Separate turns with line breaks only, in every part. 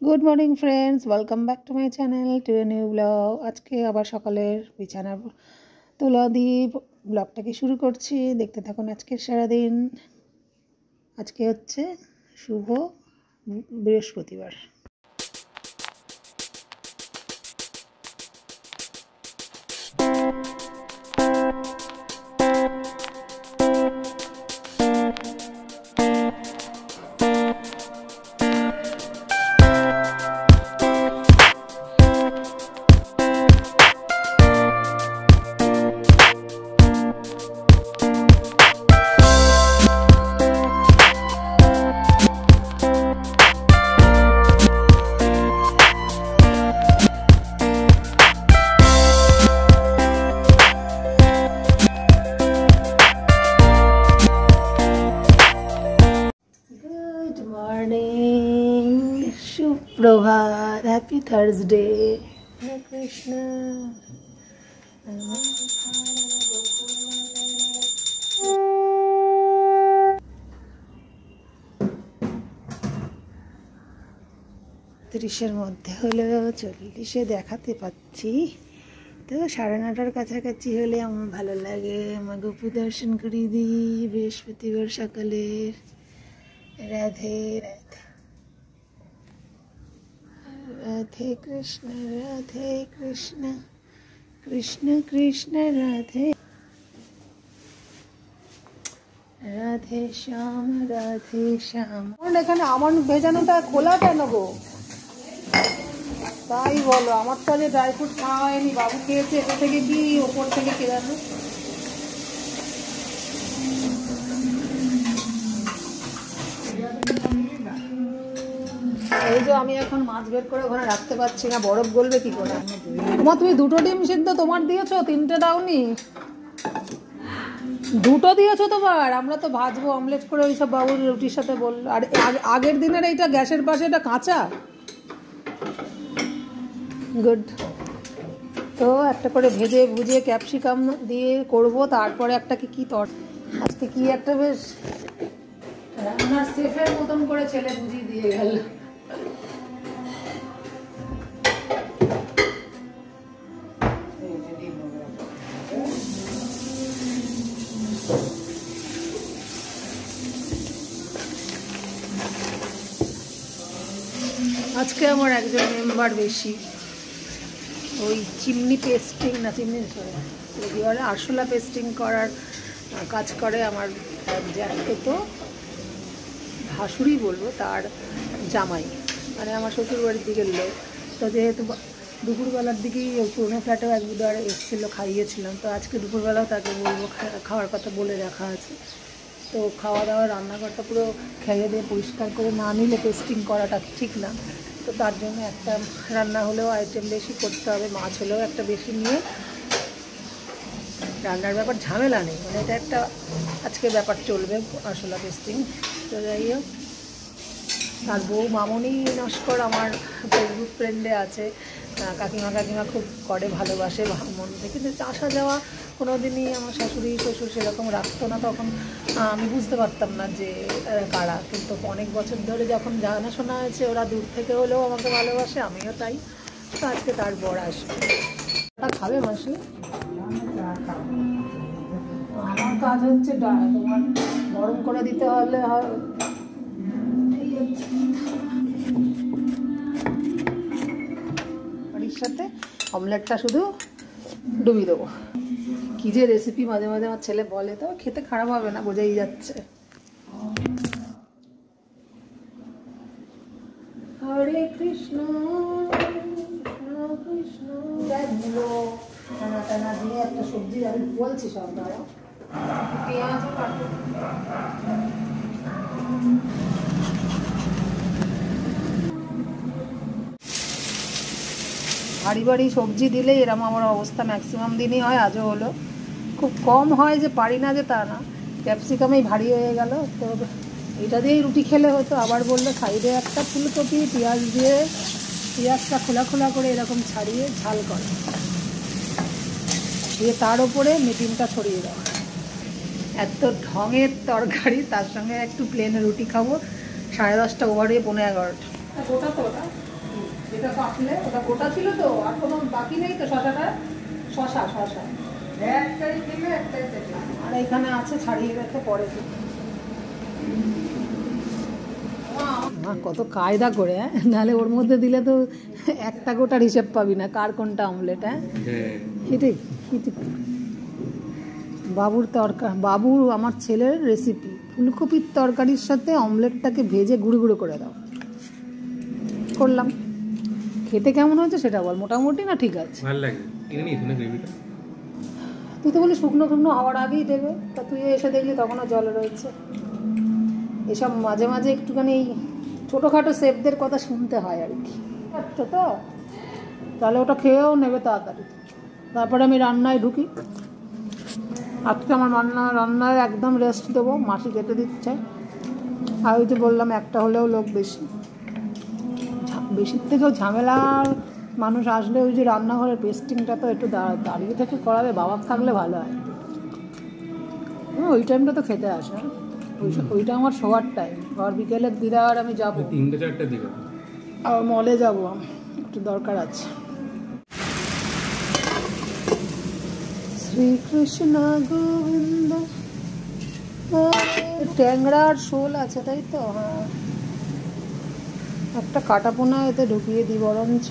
Good morning friends, welcome back to my channel to a new blog. আজকে আবার সকালের বিছানা তোলা দিয়ে ব্লগটাকে শুরু করছি। দেখতে থাকুন আজকের সারাদিন। আজকে হচ্ছে শুভ বৃহস্পতিবার। সুপ্রভাত, হ্যাপি থার্সডে। হরে কৃষ্ণ। 30-এর মধ্যে হলো, 40-এ দেখাতে পাচ্ছি তো 9:30টার কাছাকাছি হলে আমার ভালো লাগে। আমার গোপু দর্শন করিয়ে দিই বৃহস্পতিবার সকালের। রাধে রাধে, রাধে কৃষ্ণ রাধে কৃষ্ণ, কৃষ্ণ কৃষ্ণ রাধে রাধে শ্যাম রাধে শ্যাম। এখানে আমন্ড ভেজানোটা খোলা কেন গো? তাই বলো, আমার তো যে ড্রাই ফ্রুট খাওয়া হয়নি, বাবু খেয়েছে। এটা থেকে কি ওপর থেকে কে জানো। এই যে আমি এখন মাছ বের করে ওখানে রাখতে পারছি না, বরফ গলবে কি করে? তোমার তুমি 2টো ডিম সিদ্ধ তোমার দিয়েছো, 3টে দাওনি। 2টো দিয়েছো তোমার। আমরা তো ভাজবো অমলেট করে ওইসব বাবুর রুটির সাথে বললো। আর আগের দিনের এইটা গ্যাসের পাশে, এটা কাঁচা। গুড। তো একটা করে ভেজে ভুজে ক্যাপসিকাম দিয়ে করব। তারপরে একটা কি আজকে কি একটা বেশ রান্নার শেফের মতন করে ছেলে বুঝিয়ে দিয়ে গেল। আজকে আমার একজন মেম্বার বেশি। ওই চিমনি পেস্টিং না, চিমনি কি বলে, আরশোলা পেস্টিং করার কাজ করে আমার জ্যাঠতো ভাসুরি বলবো, তার জামাই, মানে আমার শ্বশুরবাড়ির দিকের লোক। তো যেহেতু দুপুরবেলার দিকেই পুরোনো ফ্ল্যাটেও এক দুবার এসেছিলো, খাইয়েছিলাম। তো আজকে দুপুরবেলাও তাকে বলবো, খাওয়ার কথা বলে রাখা আছে। তো খাওয়া দাওয়া রান্নাঘরটা পুরো খেয়ে দিয়ে পরিষ্কার করে না নিলে পেস্টিং করাটা ঠিক না। তো তার জন্য একটা রান্না হলেও আইটেম বেশি করতে হবে, মাছ হলেও একটা বেশি নিয়ে। রান্নার ব্যাপার ঝামেলা নেই, মানে এটা একটা আজকে ব্যাপার চলবে, আরশোলা পেস্টিং। তো যাই হোক, তার বউ মামনি নস্কর আমার ফেসবুক ফ্রেন্ডে আছে। কাকিমা খুব করে, ভালোবাসে মন থেকে। কিন্তু আসা যাওয়া কোনো দিনই আমার শাশুড়ি শ্বশুর সেরকম রাখতো না। তখন আমি বুঝতে পারতাম না যে কারা। কিন্তু অনেক বছর ধরে যখন জানাশোনা হয়েছে, ওরা দূর থেকে হলেও আমাকে ভালোবাসে, আমিও তাই। তো আজকে তার বর আসবে। খাবে মাসি? আমার কাজ হচ্ছে তোমার গরম করে দিতে হলে বাড়ির সাথে অমলেটটা শুধু ডুবিয়ে দেবো। কি যে রেসিপি মাঝে মাঝে আমার ছেলে বলে, তো খেতে খারাপ হবে না, বোঝাই যাচ্ছে। হরে কৃষ্ণ কৃষ্ণ টানা টানা দিয়ে একটা সবজি আমি বলছি সব দাঁড়াও। পেঁয়াজ কাটো, ভারী ভারী সবজি দিলেই এরম আমার অবস্থা ম্যাক্সিমাম দিনই হয়। আজও হলো, খুব কম হয় যে পারি না, যে তা না। ক্যাপসিকামেই ভারী হয়ে গেল। তো এটা দিয়েই রুটি খেলে হতো। আবার বললো সাইডে একটা ফুলকপি পেঁয়াজ দিয়ে, পেঁয়াজটা খোলা খোলা করে এরকম ছাড়িয়ে ঝাল করে দিয়ে তার উপরে মিটিংটা ছড়িয়ে দাও। এত ঢঙের তরকারি, তার সঙ্গে একটু প্লেন রুটি খাবো। 10:30 ওভার হয়ে 11:30। গোটা তো ওটা এটা কাটলে ওটা গোটা ছিল তো, আর কোনো বাকি নেই তো। শশাটা শশা একটাই খেলে একটাই খেলে, আর এখানে আছে ছাড়িয়ে রেখে পরে। কত কায়দা করে, হ্যাঁ, নাহলে ওর মধ্যে দিলে তো একটা গোটার হিসেব পাবি না কার কোনটা অমলেট। হ্যাঁ এটাই বাবুর তরকারি, বাবুর আমার ছেলের রেসিপি, ফুলকপির তরকারির সাথে অমলেটটাকে ভেজে গুঁড়ো গুঁড়ো করে দাও। করলাম, খেতে কেমন হয়েছে সেটা বল। মোটামুটি না ঠিক আছে, ভালো লাগে। তুই তো বলি শুকনো শুকনো হওয়ার আগেই দেবে, তা তুই এসে দেখলি তখনও জল রয়েছে। এসব মাঝে মাঝে একটুখানি ছোটোখাটো শেফদের কথা শুনতে হয় আর কি। আচ্ছা, তো তাহলে ওটা খেয়েও নেবে তাড়াতাড়ি। তারপরে আমি রান্নায় ঢুকি। আজকে আমার রান্নায় একদম রেস্ট দেবো, মাসি কেটে দিচ্ছে। আর ওই যে বললাম একটা হলেও লোক বেশি, বেশির থেকেও ঝামেলার মানুষ আসলে ওই যে রান্নাঘরের পেস্টিংটা তো একটু দাঁড়িয়ে থেকে করাবে। বাবা থাকলে ভালো হয়, ওই টাইমটা তো খেতে আসে। ওইটা আমার শোয়ার টাইম। আর বিকেলের দিদা আর আমি যাবো 3-4টার দিকে, আর মলে যাবো, একটু দরকার আছে। শ্রীকৃষ্ণ গোবিন্দ। ট্যাংরা আর শোল আছে তাই তো? হ্যাঁ, একটা কাটাপোনা এতে ঢুকিয়ে দিই বরঞ্চ।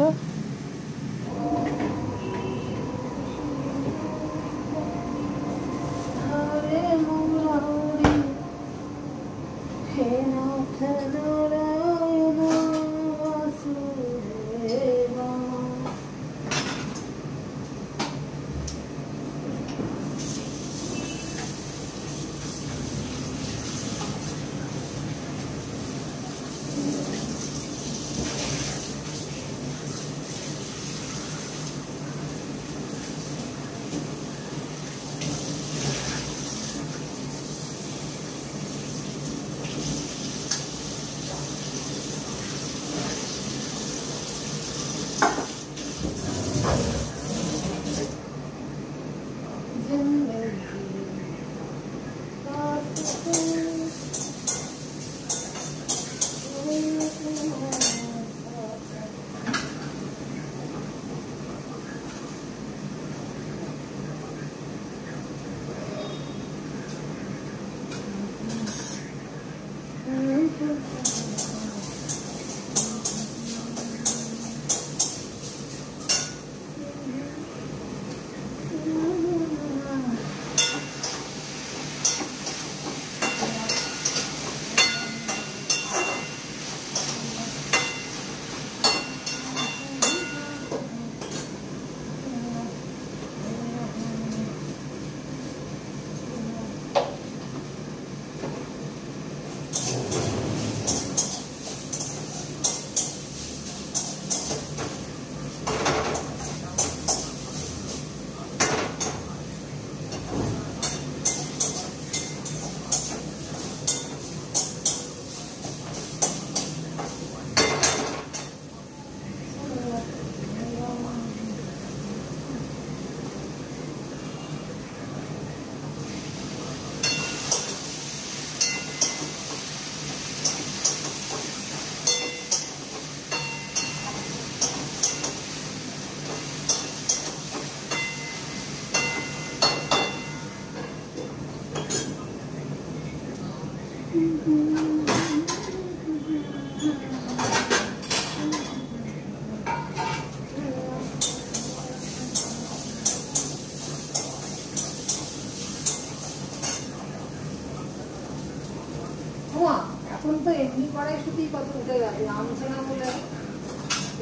এখন তো এমনি কড়াইশুঁটি কত উঠে গেছে, আনছে না বলে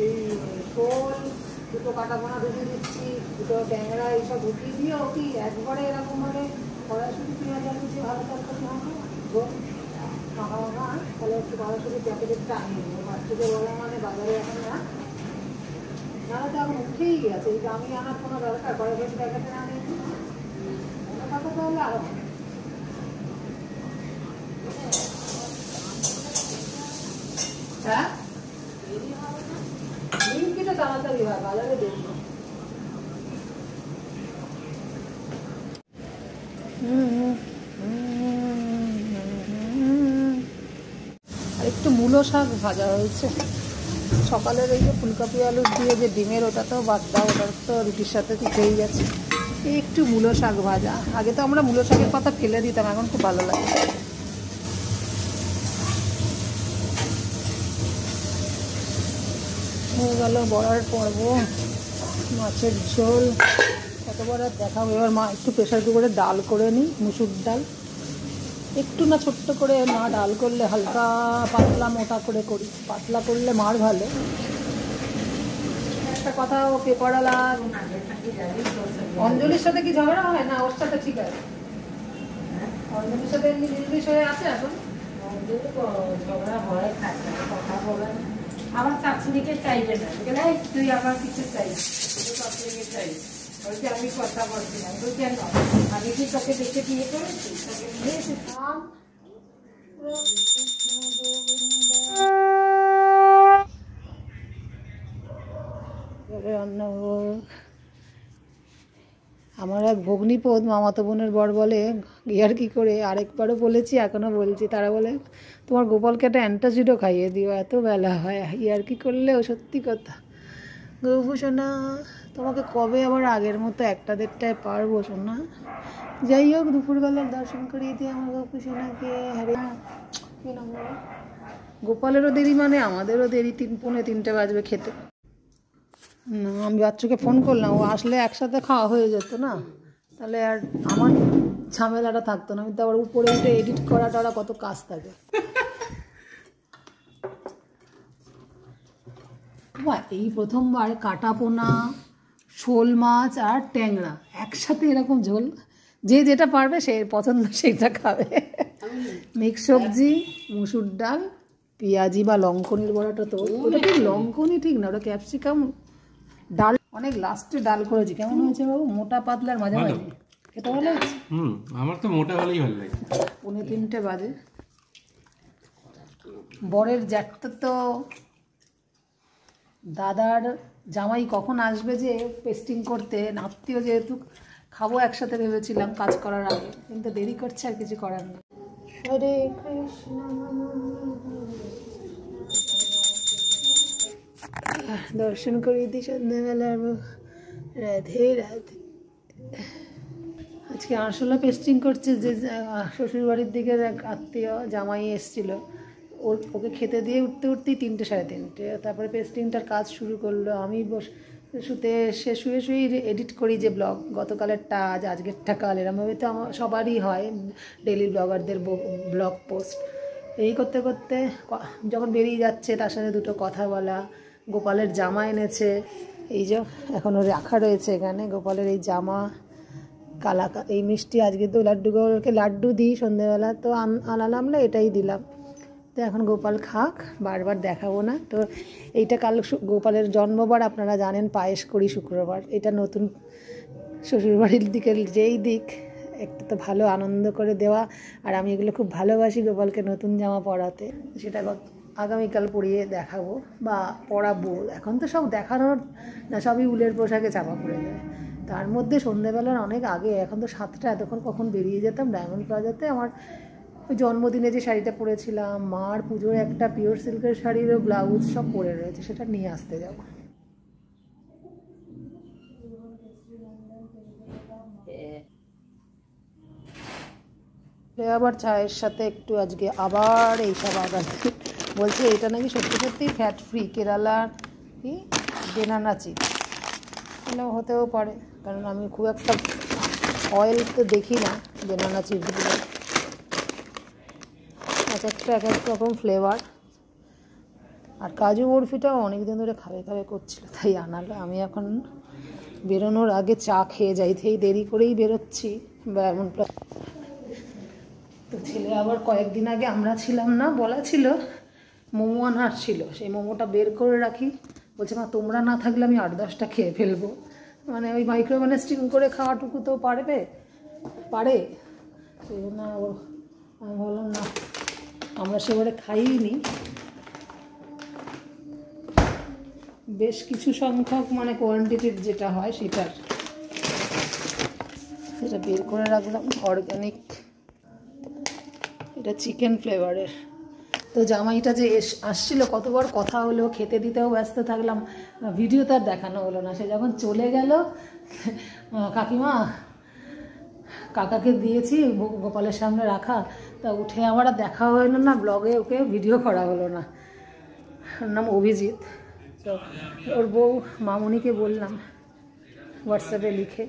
এই শোল দুটো কাটাপোনা ঢুকিয়ে দিচ্ছি, দুটো ট্যাংরা এইসব ঢুকিয়ে দিয়েও কি একবারে এরকম ভাবে কড়াইশুঁটি পেঁয়াজ আলু দিয়ে ভালো তরকারি হবে মাখা মাখা। তাহলে একটু কড়াইশুঁটি প্যাকেটটা আনিয়ে দেবো। বাচ্চাদের বলা মানে বাজারে এখন না, নাহলে তো এখন উঠেই গেছে। এই দামি আনার কোনো দরকার, কড়াইশুঁটি প্যাকেটে না নিয়ে অন্য টাকা তাহলে আরো তাড়াতাড়ি হয়, বাজারে দেখি। আর একটু মূলো শাক ভাজা হয়েছে, সকালের এই যে ফুলকপি আলু দিয়ে যে ডিমের, ওটা তো বাদ দাও, ওটা তো রুটির সাথে খেয়েই গেছে। এই একটু মূলো শাক ভাজা, আগে তো আমরা মূলো শাকের কথা ফেলে দিতাম, এখন খুব ভালো লাগে। হয়ে গেল বড়ার পর্ব, মাছের ঝোল, কতবার আর দেখাবো। এবার মা একটু প্রেশার কুকারে ডাল করে নিই, মুসুর ডাল একটু না ছোট্ট করে, মা ডাল করলে হালকা পাতলা মোটা করে করি, পাতলা করলে মার ভালো। একটা কথা, ওকে পড়ালা অঞ্জলির সাথে কি ঝগড়া হয় না? ওর সাথে ঠিক আছে, অঞ্জলির সাথে এমনি নির্দিষ্ট হয়ে আছে এখন।
ঝগড়া হয়, কথা বলে আমার শাশুড়িকে চাইবে না, তুই আমার কিছু চাই, শাশুড়িকে চাই, বলছি আমি কথা বলছি না। কেন আমি কি তোকে দেখে বিয়ে করেছি? তোকে নিয়ে এসেছিলাম।
আমার এক ভগ্নিপদ মামাতো বোনের বর বলে, ইয়ার কি করে, আরেকবারও বলেছি এখনও বলছি, তারা বলে তোমার গোপালকে একটা অ্যান্টাসিডও খাইয়ে দিও, এত বেলা হয়। ইয়ার কি করলেও সত্যি কথা। গপু সোনা, তোমাকে কবে আবার আগের মতো 1টা-1:30টায় পারবো সোনা? যাই হোক, দুপুরবেলার দর্শন করিয়ে দিয়ে আমার গপু সোনাকে। হ্যাঁ, কি নম্বর, গোপালেরও দেরি মানে আমাদেরও দেরি, 3:45 বাজবে খেতে। না, আমি বাচ্চাকে ফোন করলাম, ও আসলে একসাথে খাওয়া হয়ে যেত না, তাহলে আর আমার ঝামেলাটা থাকতো না। আমি তো আবার উপরে উঠে এডিট করাটা কত কাজ থাকে। এই প্রথমবার কাটা পোনা, শোল মাছ আর ট্যাংরা একসাথে এরকম ঝোল, যে যেটা পারবে সে পছন্দ সেইটা খাবে। মিক্স সবজি, মুসুর ডাল, পেঁয়াজি বা লঙ্কনির বড়াটা, তো ওটা ঠিক লঙ্কনি ঠিক না, ওটা ক্যাপসিকাম, ডাল অনেক লাস্টে ডাল করেছি। কেমন হয়েছে বাবু? মোটা পাতলার মাঝামাঝি খেতে ভালো হয়েছে।
আমার তো মোটা হলেই ভালো লাগে।
2:45 বাজে। বরের জ্যাঠটা তো দাদার জামাই কখন আসবে যে পেস্টিং করতে, আত্মীয় যেহেতু, খাবো একসাথে ভেবেছিলাম কাজ করার আগে, কিন্তু দেরি করছে, আর কিছু করার নেই। হরে কৃষ্ণ। দর্শন করিয়ে দিই সন্ধ্যাবেলার, রাধে রাধে। আজকে আরশোলা পেস্টিং করছে, যে শ্বশুরবাড়ির দিকের এক আত্মীয় জামাই এসেছিলো, ওকে খেতে দিয়ে উঠতে উঠতেই 3টে-3:30, তারপরে পেস্টিংটার কাজ শুরু করলো। আমি শুয়ে শুয়েই এডিট করি যে ব্লগ, গতকালেরটা আজ, আজকেরটা কাল, এরমভাবে তো আমার সবারই হয়, ডেলি ব্লগারদের ব্লগ পোস্ট। এই করতে করতে যখন বেরিয়ে যাচ্ছে, তার সাথে 2টো কথা বলা। গোপালের জামা এনেছে, এই যে এখনও রাখা রয়েছে এখানে, গোপালের এই জামা, কালা, এই মিষ্টি। আজকে তো গোপালকে লাড্ডু দিই সন্ধ্যেবেলা, তো আনালাম না, এটাই দিলাম। তো এখন গোপাল খাক, বারবার দেখাবো না। তো এইটা কাল গোপালের জন্মবার, আপনারা জানেন পায়েস করি শুক্রবার। এটা নতুন শ্বশুরবাড়ির দিকের যেই দিক, একটু তো ভালো আনন্দ করে দেওয়া। আর আমি এগুলো খুব ভালোবাসি, গোপালকে নতুন জামা পরাতে। সেটা আগামীকাল পরিয়ে দেখাবো বা পরাবো। এখন তো সব দেখানোর না, সবই উলের পোশাকে চাপা পড়ে যায়। তার মধ্যে সন্ধ্যেবেলার অনেক আগে, এখন তো 7টা, এতক্ষণ কখন বেরিয়ে যেতাম ডায়মন্ড প্লাজাতে। আমার ওই জন্মদিনে যে শাড়িটা পরেছিলাম, মার পুজোর একটা পিওর সিল্কের শাড়িরও ব্লাউজ সব পরে রয়েছে, সেটা নিয়ে আসতে যাব। আবার চায়ের সাথে একটু আজকে আবার এইসব আদার বলছে, এটা নাকি সত্যি সত্যি ফ্যাট ফ্রি, কেরালার কি বেনানা চিপস। হতেও পারে, কারণ আমি খুব একটা অয়েল তো দেখি না বেনানা চিপসগুলো। এক এক রকম ফ্লেভার। আর কাজু বরফিটাও অনেকদিন ধরে খাবে করছিল, তাই আনালো। আমি এখন বেরোনোর আগে চা খেয়ে যাইতেই দেরি করেই বেরোচ্ছি। এমন তো ছেলে আবার কয়েকদিন আগে আমরা ছিলাম না, বলা ছিল মোমো আনার ছিল, সেই মোমোটা বের করে রাখি। বলছে মা তোমরা না থাকলে আমি 8-10টা খেয়ে ফেলবো। মানে ওই মাইক্রোওভেনে স্টিম করে খাওয়াটুকু তো পারে, সেই জন্য আমি বললাম না, আমরা সেবারে খাইনি। বেশ কিছু সংখ্যক, মানে কোয়ান্টিটির যেটা হয় সেটা বের করে রাখলাম। অর্গানিক, এটা চিকেন ফ্লেভারের, তো জামাইটা যে আসছিল, কতবার কথা হলো, খেতে দিতেও ব্যস্ত থাকলাম, ভিডিও তো আর দেখানো হলো না। সে যখন চলে গেল, কাকিমা কাকাকে দিয়েছি গোপালের সামনে রাখা, তা উঠে আমার আর দেখা হলো না, ব্লগে ওকে ভিডিও করা হলো না। ওর নাম অভিজিৎ। তো ওর বউ মামুনিকে বললাম হোয়াটসঅ্যাপে লিখে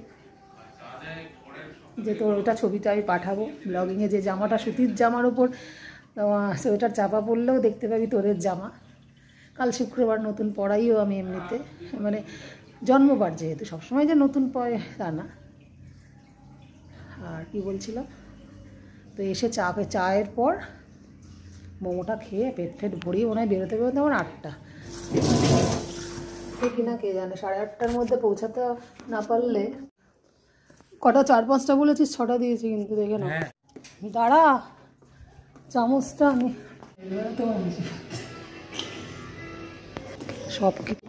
যে তোর ওটা ছবিটা আমি পাঠাবো ব্লগিংয়ে, যে জামাটা সুতির জামার ওপর সোয়েটার চাপা পড়লেও দেখতে পাবি তোরের জামা। কাল শুক্রবার নতুন পরাইও আমি এমনিতে, মানে জন্মবার যেহেতু, সবসময় যে নতুন পরে তা না। আর কি বলছিলাম, তো এসে চায়ের পর মোমোটা খেয়ে পেট ফেট ভরিয়ে মনে হয় বেরোতে আমার 8টা, ঠিক না কে জানে, 8:30টার মধ্যে পৌঁছাতে না পারলে। কটা 4-5টা বলেছিস, 6টা দিয়েছি কিন্তু, দেখে না। দাঁড়া, চামচটা আমি সব কিছু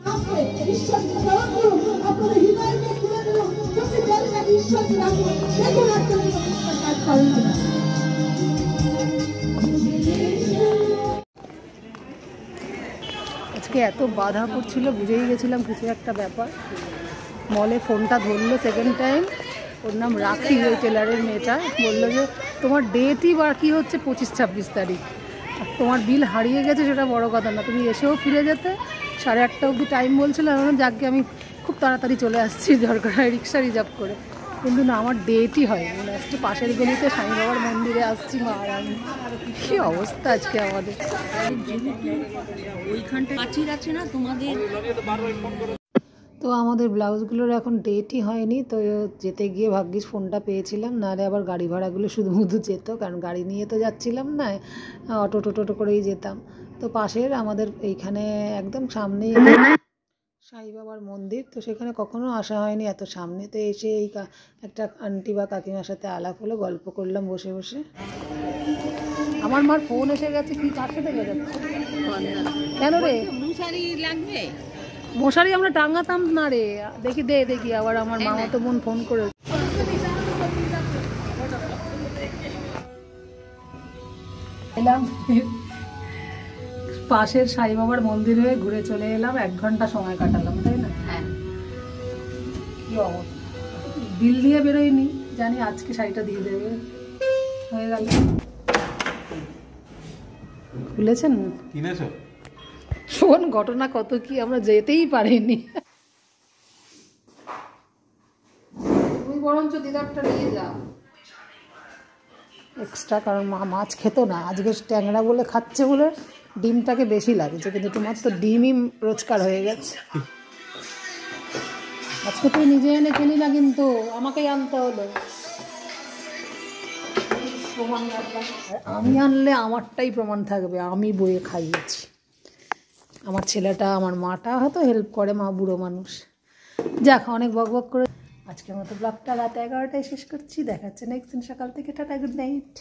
আজকে এত বাধা করছিল, বুঝেই গেছিলাম কিছু একটা ব্যাপার। মলে ফোনটা ধরলো সেকেন্ড টাইম, ওর নাম রাখি, ওই টেলারের মেয়েটা, বললো যে তোমার ডেটই বাকি হচ্ছে 25-26 তারিখ, আর তোমার বিল হারিয়ে গেছে, সেটা বড় কথা না, তুমি এসেও ফিরে যেতে। 8:30 অবধি টাইম বলছিল, এখন যাকে আমি খুব তাড়াতাড়ি চলে আসছি, দরকার হয় রিক্সা রিজার্ভ করে, কিন্তু না, আমার ডেটই হয়। লাস্টে পাশের গলিতে সাই বাবার মন্দিরে আসছি মা আর আমি। কী অবস্থা আজকে আমাদের।
ওইখানটা কাচির আছে না তোমাদের।
তো আমাদের ব্লাউজগুলোর এখন ডেটই হয়নি, তো যেতে গিয়ে ভাগ্যিস ফোনটা পেয়েছিলাম, নাহলে আবার গাড়ি ভাড়াগুলো শুধু যেত, কারণ গাড়ি নিয়ে তো যাচ্ছিলাম না, অটো টোটো করেই যেতাম। তো পাশের আমাদের এইখানে একদম সামনেই সাই বাবার মন্দির, তো সেখানে কখনো আসা হয়নি এত সামনে। তো এসে এই একটা আন্টি বা কাকিমার সাথে আলাপ হলো, গল্প করলাম বসে বসে। আমার মার ফোন এসে গেছে, কি কার সাথে গেছে? কেন রে,
মশারি লাগবে?
মশারি আমরা টাঙাতাম না রে, দেখি আবার আমার মামা তো বোন ফোন করে। এলাম পাশের সাই বাবার মন্দির হয়ে ঘুরে চলে এলাম, 1 ঘন্টা সময় কাটালাম, তাই না?
হ্যাঁ।
কি অবস্থা, বিল দিয়ে বেরোয়নি, জানি আজকে শাড়িটা দিয়ে দেবে, হয়ে গেল। খুলেছেন
কিনেছো?
শোন, ঘটনা কত কি, আমরা যেতেই পারিনি। তুমি বরঞ্চ দিদারটা নিয়ে যাও এক্সট্রা, কারণ মা মাছ খেত না, আজকে ট্যাংরা বলে খাচ্ছে বলে ডিমটাকে বেশি লাগছে, কিন্তু তোমার তো ডিমই রোজকার হয়ে গেছে। আজকে তুই নিজে এনে খেলি না, কিন্তু আমাকেই আনতে হলো। আমি আনলে আমারটাই প্রমাণ থাকবে, আমি বয়ে খাইয়েছি। আমার ছেলেটা, আমার মাটা হয়তো হেল্প করে, মা বুড়ো মানুষ। যাক, অনেক বকবক করে আজকের মতো ব্লগটা রাত 11টায় শেষ করছি। দেখা হচ্ছে নেক্সট দিন সকাল থেকে। Tata, good night.